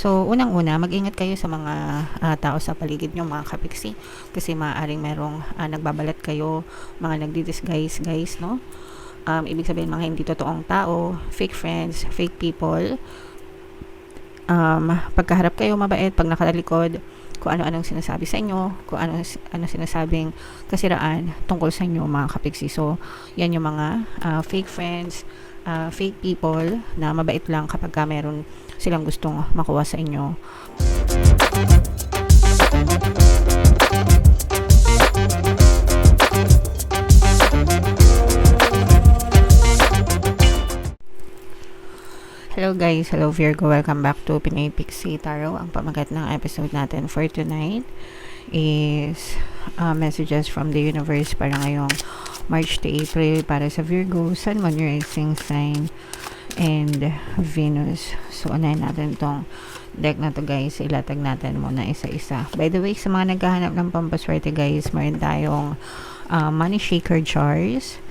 So, unang-una, mag-ingat kayo sa mga tao sa paligid nyo, mga kapiksi. Kasi maaaring merong nagbabalat kayo, mga nagdi-disguise, guys, no? Ibig sabihin, mga hindi totoong tao, fake friends, fake people. Pagkaharap kayo, mabait. Pag nakatalikod, kung ano-anong sinasabi sa inyo, kung ano sinasabing kasiraan tungkol sa inyo, mga kapiksi. So, yan yung mga fake friends, fake people na mabait lang kapag meron silang gustong makuha sa inyo. Hello guys, hello Virgo, welcome back to Pinay Pixie Tarot. Ang pamagat ng episode natin for tonight is messages from the universe para ngayong March to April para sa Virgo, Sun, Moon, Rising sign, and Venus. So, unahin natin tong deck na to guys. Ilatag natin muna isa-isa. By the way, sa mga naghahanap ng pampaswerte guys, meron tayong money shaker jars.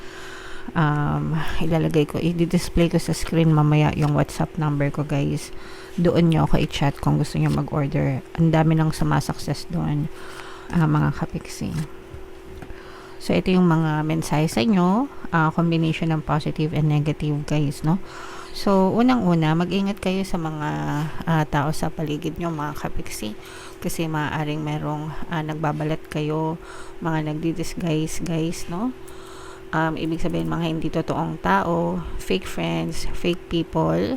Ilalagay ko, i-display ko sa screen mamaya yung WhatsApp number ko guys. Doon nyo ako i-chat kung gusto nyo mag-order. Ang dami nang sumasukses doon, mga kapiksi. So, ito yung mga mensahe sa inyo, combination ng positive and negative guys, no? So, unang-una, mag-ingat kayo sa mga tao sa paligid nyo, mga kapiksi. Kasi maaaring merong nagbabalat kayo, mga nagdi-disguise guys, no? Ibig sabihin, mga hindi totoong tao, fake friends, fake people.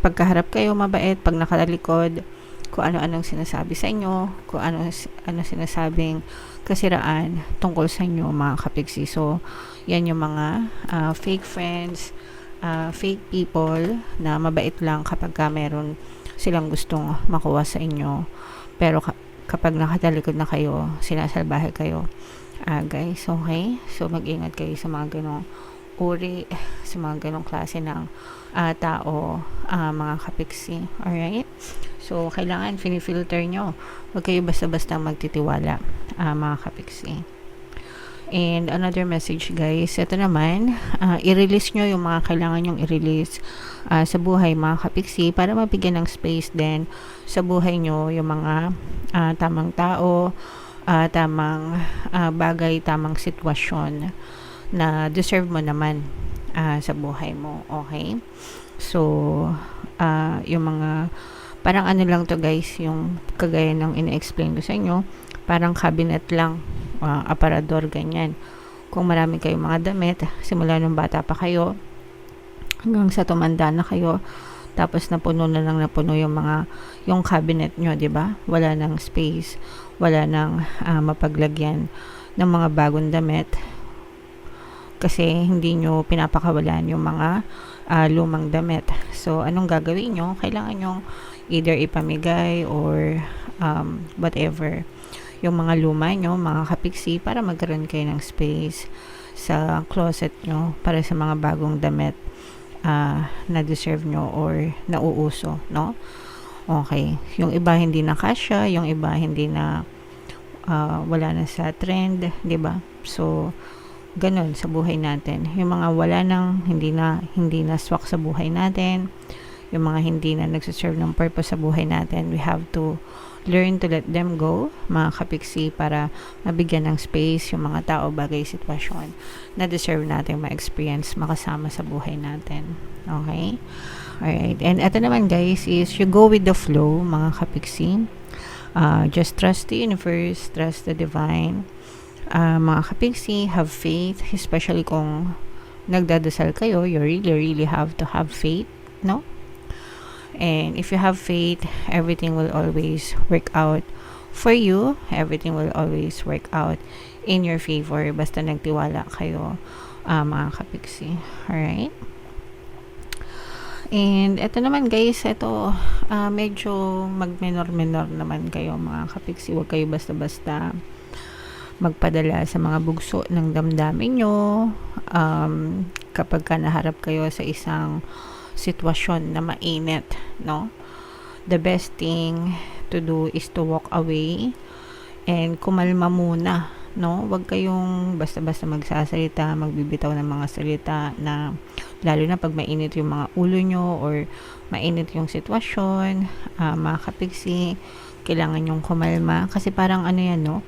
Pagkaharap kayo, mabait. Pag nakatalikod, kung ano-anong sinasabi sa inyo, kung ano sinasabing kasiraan tungkol sa inyo, mga kapiksi. So, yan yung mga fake friends, fake people na mabait lang kapag meron silang gustong makuha sa inyo. Pero kapag nakatalikod na kayo, sinasalbahe kayo. Guys, okay? So, mag-ingat kayo sa mga ganong uri, sa mga ganong klase ng tao, mga kapiksi. Alright? So, kailangan filter nyo. Huwag kayo basta-basta magtitiwala, mga kapiksi. And another message guys, ito naman, i-release nyo yung mga kailangan nyong i-release sa buhay, mga kapiksi, para mabigyan ng space din sa buhay nyo yung mga tamang tao, tamang bagay, tamang sitwasyon na deserve mo naman sa buhay mo. Okay? So, yung mga parang ano lang to guys, yung kagaya ng ina-explain ko sa inyo, parang cabinet lang, aparador, ganyan. Kung marami kayong mga damit, simula nung bata pa kayo, hanggang sa tumanda na kayo, tapos napuno yung cabinet nyo, di ba? Wala nang space, wala nang mapaglagyan ng mga bagong damit kasi hindi nyo pinapakawalan yung mga lumang damit. So, anong gagawin nyo? Kailangan nyo either ipamigay or whatever yung mga luma nyo, mga kapiksi, para magkaroon kayo ng space sa closet nyo para sa mga bagong damit na deserve nyo or nauuso, no? Okay. Yung iba hindi na kasya, yung iba hindi na wala na sa trend, 'di ba? So, ganun sa buhay natin. Yung mga wala nang hindi na swak sa buhay natin, yung mga hindi na nagse-serve ng purpose sa buhay natin, we have to learn to let them go, mga kapiksi, para mabigyan ng space yung mga tao, bagay, sitwasyon na deserve natin ma-experience, makasama sa buhay natin. Okay? Alright. And ito naman guys is you go with the flow, mga kapiksi. Just trust the universe, trust the divine. Mga kapiksi, have faith, especially kung nagdadasal kayo, you really have to have faith, no? And if you have faith, everything will always work out for you. Everything will always work out in your favor. Basta nagtiwala kayo, mga kapiksi. Alright? And ito naman guys, ito medyo mag-minor naman kayo, mga kapiksi. Huwag kayo basta-basta magpadala sa mga bugso ng damdamin nyo. Kapag naharap kayo sa isang sitwasyon na mainit, no? The best thing to do is to walk away and kumalma muna, no? Huwag kayong basta-basta magsasalita, magbibitaw ng mga salita na lalo na pag mainit yung mga ulo nyo or mainit yung sitwasyon, mga kapigsi, kailangan yung kumalma kasi parang ano yan, no?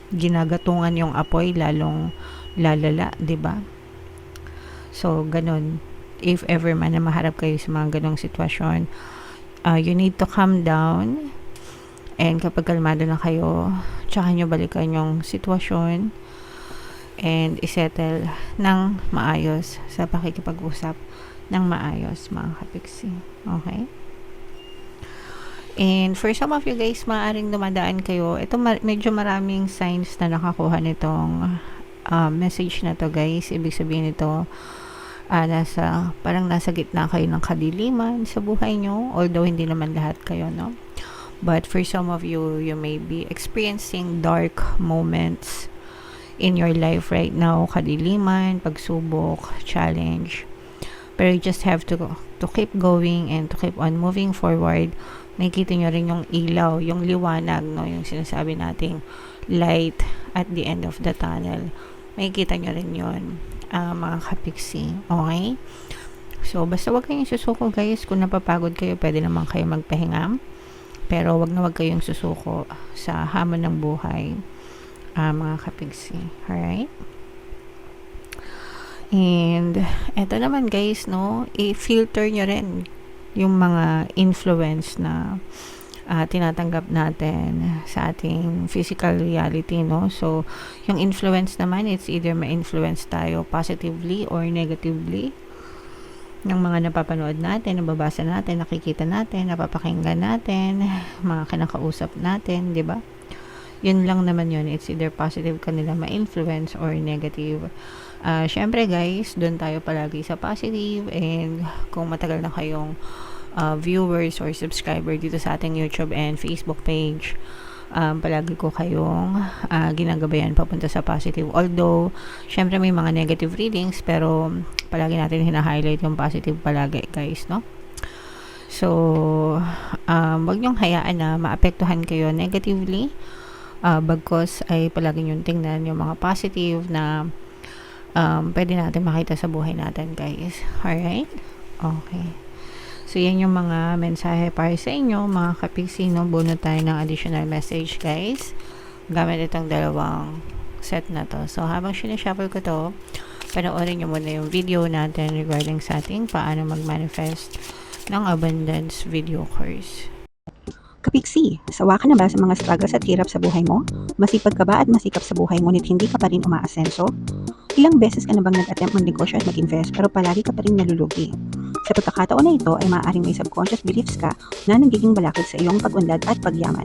Ginagatungan yung apoy, lalong lalala, 'di ba? So, ganun. If ever man na maharap kayo sa mga ganong sitwasyon, you need to calm down. And kapag kalmado na kayo, tsaka nyo balikan yung sitwasyon and isettle ng maayos sa pakikipag-usap ng maayos, mga kapiksi. Okay? And for some of you guys, maaaring dumadaan kayo. Ito medyo maraming signs na nakakuha nitong message na to, guys. Ibig sabihin nito, parang nasa gitna kayo ng kadiliman sa buhay nyo. Although hindi naman lahat kayo, no? But for some of you, you may be experiencing dark moments in your life right now. Kadiliman, pagsubok, challenge. Pero you just have to keep going and to keep on moving forward. Nakikita nyo rin yung ilaw, yung liwanag, no? Yung sinasabi nating light at the end of the tunnel. Makikita nyo rin yun, mga kapiksi. Okay? So, basta wag kayong susuko, guys. Kung napapagod kayo, pwede naman kayo magpahinga. Pero wag na wag kayong susuko sa hamon ng buhay, mga kapigsi. Alright? And eto naman, guys, no, i-filter nyo rin yung mga influence na tinatanggap natin sa ating physical reality, no? So, yung influence naman, it's either ma-influence tayo positively or negatively ng mga napapanood natin, nababasa natin, nakikita natin, napapakinggan natin, mga kinakausap natin, di ba? Yun lang naman yun. It's either positive kanila ma-influence or negative. Syempre, guys, doon tayo palagi sa positive, and kung matagal na kayong viewers or subscriber dito sa ating YouTube and Facebook page, palagi ko kayong ginagabayan papunta sa positive. Although, syempre may mga negative readings, pero palagi natin hina-highlight yung positive palagi, guys, no? So, wag niyong hayaan na maapektuhan kayo negatively. Bagkos ay palagi niyong tingnan yung mga positive na pwede natin makita sa buhay natin, guys. Alright? Okay. So, yan yung mga mensahe para sa inyo, mga kapiksi, no? Bunot tayo ng additional message, guys. Gamit itong dalawang set na to. So, habang sinishuffle ko to, panoorin nyo muna yung video natin regarding sa ating paano mag-manifest ng abundance video course. Kapiksi, sawa ka na ba sa mga struggles at hirap sa buhay mo? Masipag ka ba at masikap sa buhay ngunit hindi ka pa rin umaasenso? Ilang beses ka na bang nag-attempt mag-negosyo at mag-invest pero palagi ka pa rin nalulugi? Sa pagkakataon na ito ay maaaring may subconscious beliefs ka na nagiging balakid sa iyong pag-unlad at pagyaman.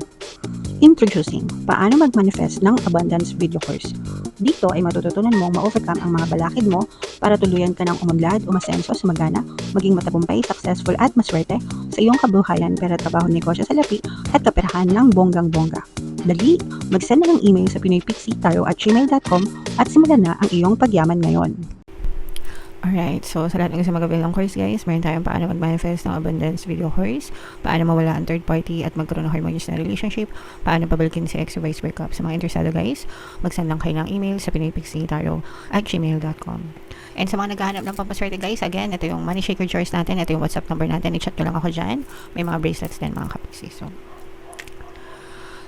Introducing, paano mag-manifest ng abundance video course. Dito ay matututunan mong ma-overcome ang mga balakid mo para tuluyan ka ng umunlad, umasenso, sumagana, maging matagumpay, successful at maswerte sa iyong kabuhayan, pera, trabaho, negosyo, salapi at kaperahan ng bonggang-bongga. Dali, mag-send na ng email sa pinoypixie@gmail.com at simulan na ang iyong pagyaman ngayon. Alright, so sa lahat ng gusto mag-avail ng course, guys, meron tayong paano mag-manifest ng abundance video course, paano mawala ang third party at magkaroon ng harmonious na relationship, paano pabalikin si ex or vice breakup. Sa mga interesado, guys, mag-send lang kayo ng email sa pinoypixie@gmail.com. And sa mga naghahanap ng pampaswerte, guys, again, ito yung money shaker choice natin, ito yung WhatsApp number natin, i-chat ko lang ako dyan. May mga bracelets din, mga kapiksi.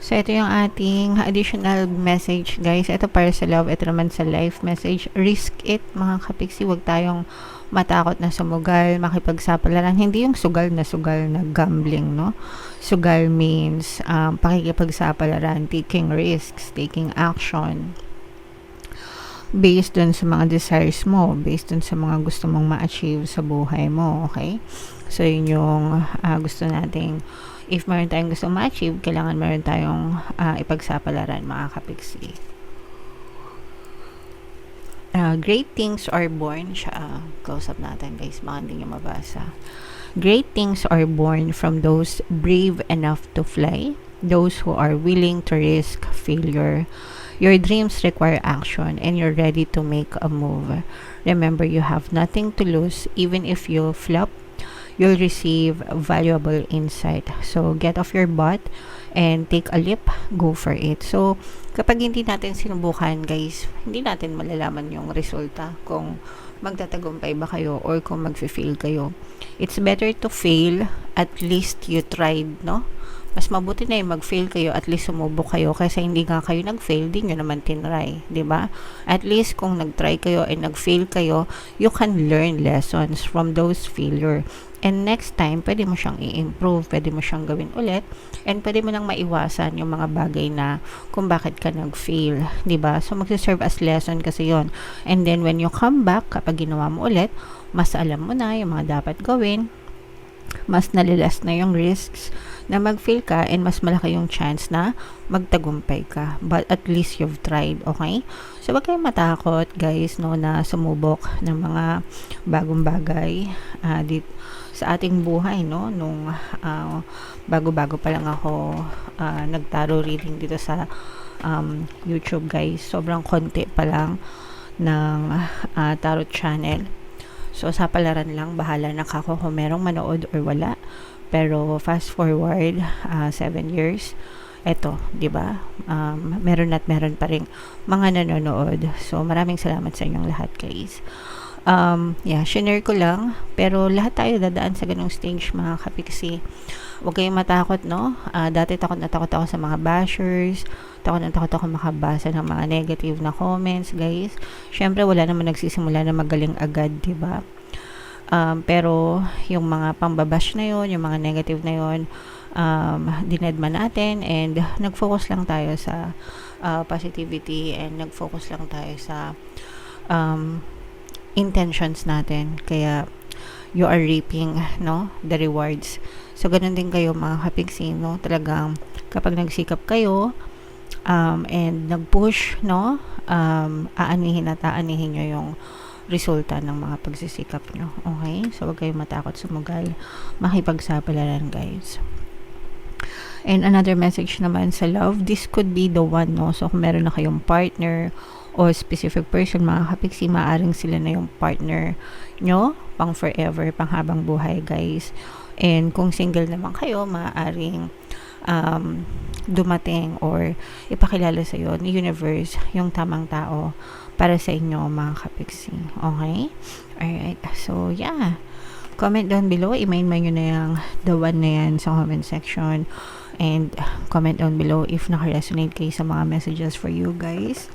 So, ito yung ating additional message, guys. Ito para sa love, ito naman sa life message. Risk it, mga kapiksi. Huwag tayong matakot na sumugal, makipagsapalaran. Hindi yung sugal na gambling, no? Sugal means pakikipagsapalaran, taking risks, taking action. Based dun sa mga desires mo, based dun sa mga gusto mong ma-achieve sa buhay mo, okay? So, yun yung gusto nating, if meron tayong gusto ma-achieve, kailangan meron tayong ipagsapalaran, mga kapiksi. Great things are born, close up natin, guys, mga hindi nyo mabasa. Great things are born from those brave enough to fly, those who are willing to risk failure. Your dreams require action and you're ready to make a move. Remember, you have nothing to lose. Even if you flop, you'll receive valuable insight. So, get off your butt and take a leap, go for it. So, kapag hindi natin sinubukan, guys, hindi natin malalaman yung resulta kung magtatagumpay ba kayo or kung mag-fail kayo. It's better to fail, at least you tried, no? Mas mabuti na yung mag-fail kayo, at least sumubok kayo, kasi hindi nga kayo nag-fail, di nyo naman tinry, di ba? At least kung nag-try kayo and nag-fail kayo, you can learn lessons from those failure. And next time, pwede mo siyang i-improve, pwede mo siyang gawin ulit, and pwede mo nang maiwasan yung mga bagay na kung bakit ka nag-fail, di ba? So, magsiserve as lesson kasi yon. And then, when you come back, kapag ginawa mo ulit, mas alam mo na yung mga dapat gawin, mas nalilas na yung risks na mag-fail ka, and mas malaki yung chance na magtagumpay ka. But at least you've tried, okay? So, wag kayong matakot, guys, no, na sumubok ng mga bagong bagay dito sa ating buhay, no? Nung bago-bago pa lang ako nag-tarot reading dito sa YouTube, guys. Sobrang konti pa lang ng tarot channel. So, sa palaran lang, bahala na kako kung merong manood or wala. Pero, fast forward, 7 years, eto, di ba? Meron at meron pa rin mga nanonood. So, maraming salamat sa inyong lahat, guys. Shinare ko lang. Pero, lahat tayo dadaan sa ganung stage, mga kapiksi. Huwag kayong matakot, no? Dati takot na takot ako sa mga bashers. Takot na takot ako makabasa ng mga negative na comments, guys. Syempre, wala naman nagsisimula na magaling agad, di ba? Pero, yung mga pambabash na yon, yung mga negative na yon, dinedma natin, and nag-focus lang tayo sa positivity, and nag-focus lang tayo sa intentions natin. Kaya, you are reaping, no, the rewards. So, ganun din kayo, mga kapigsi, no? Talagang, kapag nagsikap kayo, and nag-push, no, aanihin at aanihin nyo yung resulta ng mga pagsisikap nyo. Okay? So, huwag kayong matakot sumugal. Makipagsapalaran, guys. And another message naman sa love, this could be the one, no? So, kung meron na kayong partner o specific person, mga kapiksi, maaring sila na yung partner nyo pang forever, pang habang buhay, guys. And kung single naman kayo, maaring dumating or ipakilala sa iyo ni universe yung tamang tao para sa inyo, mga kapiksi. Okay? Alright. So, yeah. Comment down below. I-main nyo na yung the one na yan sa comment section. And comment down below if naka-resonate kayo sa mga messages for you, guys.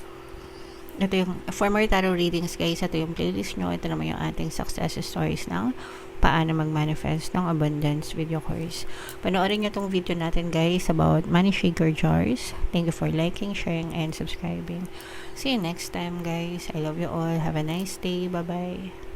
Ito yung, for more tarot readings, guys, ito yung playlist nyo. Ito naman yung ating success stories ng paano mag-manifest ng abundance video course. Panoorin nyo tong video natin, guys, about money shaker jars. Thank you for liking, sharing, and subscribing. See you next time, guys. I love you all. Have a nice day. Bye-bye.